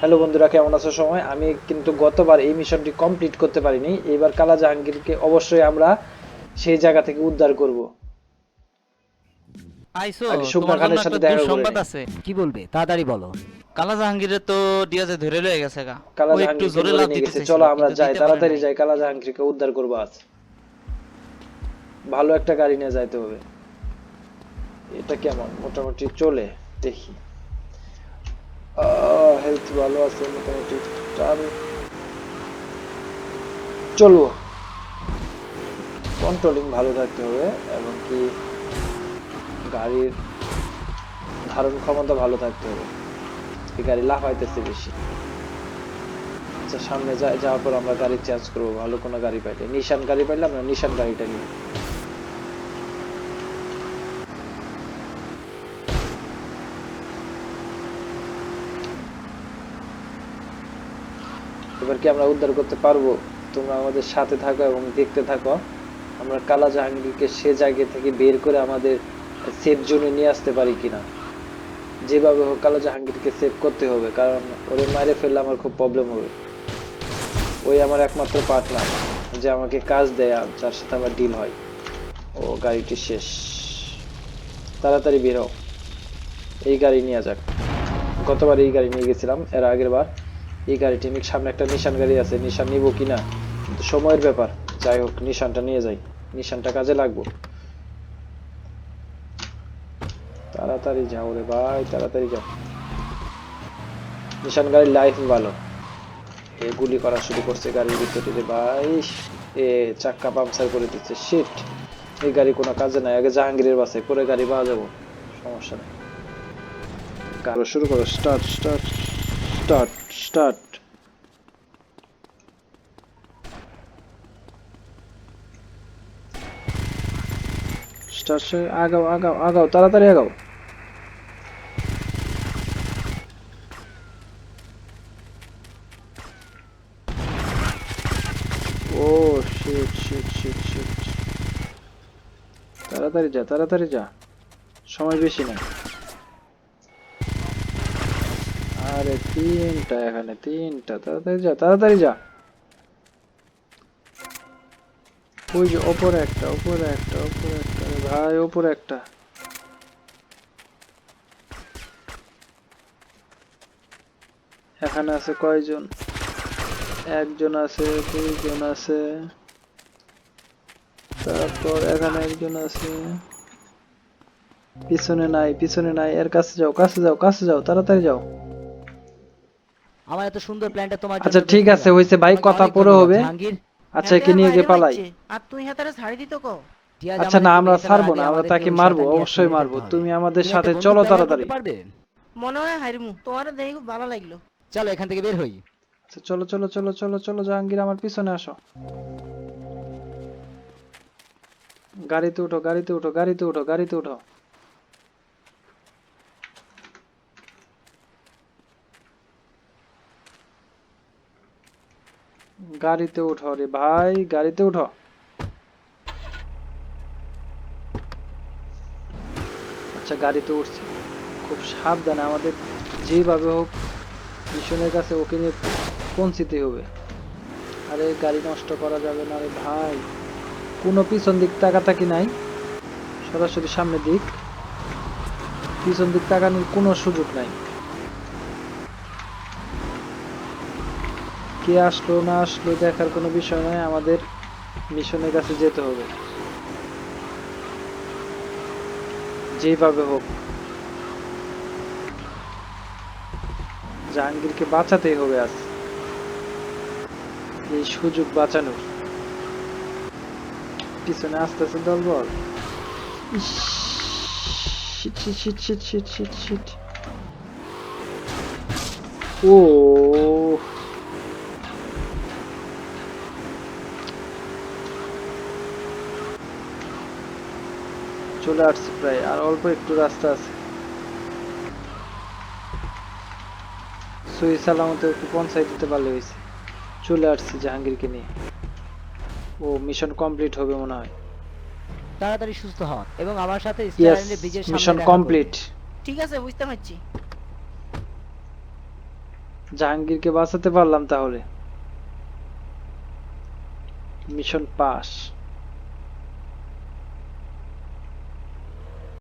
Hello বন্ধুরা, কেমন আছো সবাই? আমি কিন্তু গতবার এই মিশনটি কমপ্লিট করতে পারিনি। এবার কালা জাহাঙ্গীরকে অবশ্যই আমরা সেই জায়গা থেকে উদ্ধার করব। আইসো, আগে শুকনা তোমার জন্য খানের একটা সাথে দেখা করে দুঃসংবাদ নেই। আছে। কি বলবে তাড়াতাড়ি বলো। কালা জাহাঙ্গীরের তো ডিয়াজে ধরে লয়ে গেছে গা। কালা ও একটু জাহাঙ্গীরকে জোরে ধরে লাফ নিয়ে দিতে গেছে, চাইছিল চলো আমরা কিন্তু যাই, দিতে পারে তাড়াতাড়ি নাই। যাই, কালা জাহাঙ্গীরকে উদ্ধার করবো আজ। ভালো একটা গাড়ি নিয়ে যাইতে হবে। এটা কেমন মোটামুটি চলে দেখি। হেলথ ভালো আছে মোটামুটি। চলবো। কন্ট্রোলিং ভালো থাকতে হবে এবং কি গাড়ির ধারণ ক্ষমতা ভালো থাকতে হবে। এই গাড়ি লাফাইতেছে বেশি। আচ্ছা, সামনে যাওয়ার পর আমরা গাড়ি চেঞ্জ করবো। ভালো কোনো গাড়ি পাইলে, নিশান গাড়ি পাইলে আমরা নিশান গাড়িটা নিই। এবার কি আমরা উদ্ধার করতে পারবো? তোমরা আমাদের সাথে থাকো এবং দেখতে থাকো আমরা কালা জাহাঙ্গীরকে সে জায়গা থেকে বের করে আমাদের সেফ জোনে নিয়ে আসতে পারি কিনা। যেভাবে হোক কালা জাহাঙ্গীরকে সেভ করতে হবে, কারণ ওরে মারে ফেললে আমার খুব প্রবলেম হবে। ওই আমার একমাত্র পার্টনার যে আমাকে কাজ দেয় আর যার সাথে আমার ডিল হয়। ও গাড়িটি শেষ। তাড়াতাড়ি বের হও, এই গাড়ি নিয়ে যাক। গতবার এই গাড়ি নিয়ে গেছিলাম, এর আগের বার এই গাড়িটি নিয়ে। সামনে একটা নিশান গাড়ি আছে, নিশান নিব কিনা কিন্তু সময়ের ব্যাপার। যাই হোক, নিশানটা নিয়ে যাই, নিশানটা কাজে লাগবো। তাড়াতাড়ি যাও রে ভাই, তাড়াতাড়ি যাও। নিশান গাড়ির লাইফ ভালো। এ গুলি করা শুরু করছে গাড়ির ভিতরে রে ভাই। এ চাক্কা পাংচার করে দিচ্ছে, শিট। এই গাড়ি কোনো কাজে নাই, আগে জাহাঙ্গীরের বাসে পরে গাড়ি পাওয়া যাবো, সমস্যা নেই। গাড়ি শুরু করো, start start start start. Start, আগাও আগাও আগাও, তাড়াতাড়ি আগাও। ও শিট শিট শিট শিট। তাড়াতাড়ি যা, তাড়াতাড়ি যা, সময় বেশি নাই। আরে তিনটা, এখানে তিনটা, তাড়াতাড়ি যা, তাড়াতাড়ি যা। ওই যে ওপরে একটা, ওপরে একটা, ওপরে একটা রে ভাই, ওপরে একটা। এখানে আছে কয়জন? একজন আছে, দুইজন আছে, তারপর এখানে একজন আছে। পিছনে নাই, পিছনে নাই, এর কাছে যাও, কাছে যাও, কাছে যাও, তাড়াতাড়ি যাও। আমার এত সুন্দর প্ল্যানটা তোমার জন্য আচ্ছা ঠিক ভেস্তে আছে, গেল। হয়েছে ভাই, তোমাকে কথা অনেক পরে ধন্যবাদ হবে। জাহাঙ্গীর। আচ্ছা, হেতে একে নিয়ে বাইরে গিয়ে পালাই। মারছে আর তুই হেতারে ছাড়ি দিত কো। টিয়াজ আচ্ছা না, আমাদেরকে আমরা মেরে ফেলার ছাড়বো আগে না, আমরা আমাদেরকে তাকে ওই মারবো, শয়তান অবশ্যই মেরে মারবো। ফেলতে হবে। তুমি আমাদের তুমি একটা সাথে বন্দুক চলো ব্যবহার তাড়াতাড়ি। করতে পারবে? মনে হয় হারিমু তোমার দেখি খুব ভালো লাগলো। চলো এখান থেকে বের হই। আচ্ছা চলো চলো চলো চলো চলো, জাহাঙ্গীর আমার পিছনে আসো। গাড়িতে উঠো, গাড়িতে উঠো, গাড়িতে উঠো, গাড়িতে উঠো। গাড়িতে উঠো রে ভাই, গাড়িতে উঠো। আচ্ছা গাড়িতে উঠছে, খুব সাবধানে আমাদের যেভাবে হোক মিশনের কাছে ওকে নিয়ে পৌঁছিতে হবে। আরে গাড়ি নষ্ট করা যাবে না রে ভাই। কোনো পিছন দিক তাকাতাকি নাই, সরাসরি সামনের দিক। পিছন দিক তাকানোর কোনো সুযোগ নাই। কে আসলো না আসলো দেখার কোনো বিষয় নয়, আমাদের মিশনের কাছে যেতে হবে যেভাবে হোক। জাহাঙ্গীরকে বাঁচাতেই হবে আজ, এই সুযোগ বাঁচানোর। পিছনে আস্তে আস্তে দলবল। ইস, shit shit shit shit shit shit shit. ও চলে আসছে প্রায়, আর অল্প একটু রাস্তা আছে। সহি সালামতে একটু পৌঁছাই দিতে পারলে হয়েছে। চলে আসছি জাহাঙ্গীরকে নিয়ে। ও মিশন কমপ্লিট হবে মনে হয়। তাড়াতাড়ি সুস্থ হন এবং আমার সাথে স্টার ইয়েস, আইল্যান্ডের ব্রিজের সামনে মিশন দেখা করবে। কমপ্লিট। ঠিক আছে বুঝতে পারছি। জাহাঙ্গীরকে বাঁচাতে পারলাম তাহলে। Mission pass.